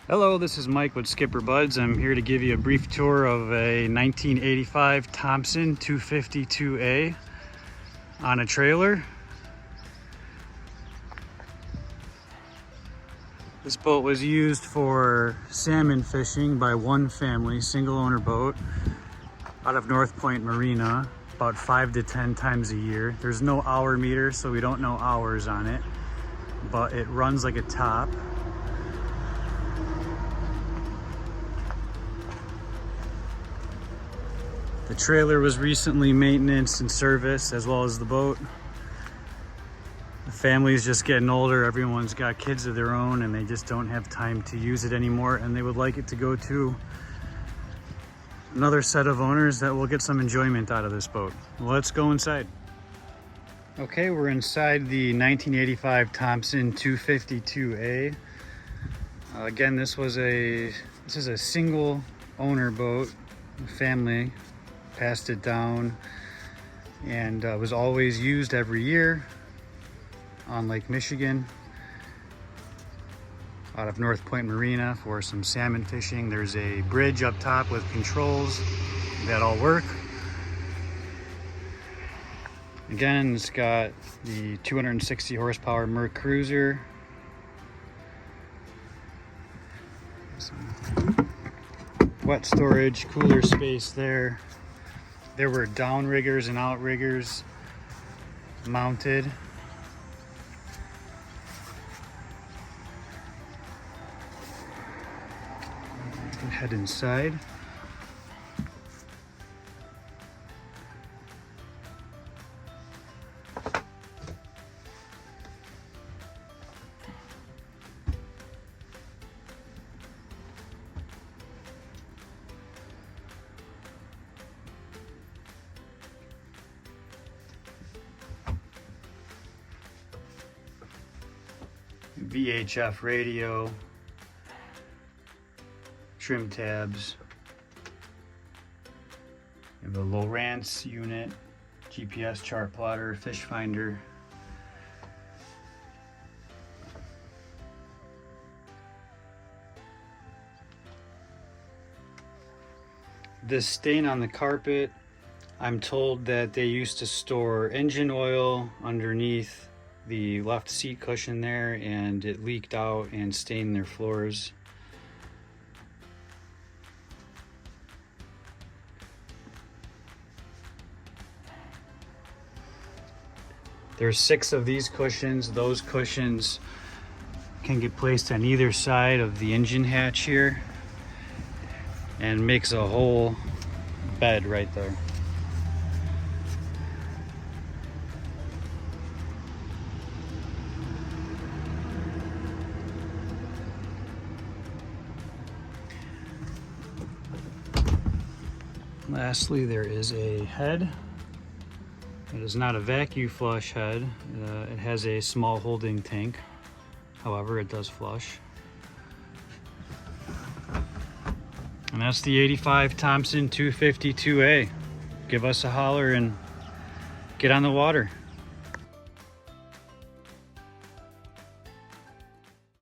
Hello, this is Mike with SkipperBud's. I'm here to give you a brief tour of a 1985 Thompson 252A on a trailer. This boat was used for salmon fishing by one family, single owner boat, out of North Point Marina, about 5 to 10 times a year. There's no hour meter, so we don't know hours on it, but it runs like a top. The trailer was recently maintenance and serviced, as well as the boat. The family's just getting older. Everyone's got kids of their own and they just don't have time to use it anymore, and they would like it to go to another set of owners that will get some enjoyment out of this boat. Let's go inside. Okay, we're inside the 1985 Thompson 252A. Again, this is a single owner boat. Family passed it down, and was always used every year on Lake Michigan out of North Point Marina for some salmon fishing. There's a bridge up top with controls that all work. Again, it's got the 260 horsepower Merc Cruiser. Some wet storage, cooler space there. There were downriggers and outriggers mounted. Head inside. VHF radio, trim tabs, you have a Lowrance unit, GPS chart plotter, fish finder. This stain on the carpet, I'm told that they used to store engine oil underneath the left seat cushion there, and it leaked out and stained their floors. There's 6 of these cushions. Those cushions can get placed on either side of the engine hatch here and makes a whole bed right there. Lastly, there is a head. It is not a vacuum flush head. It has a small holding tank. However, it does flush. And that's the 85 Thompson 252A. Give us a holler and get on the water.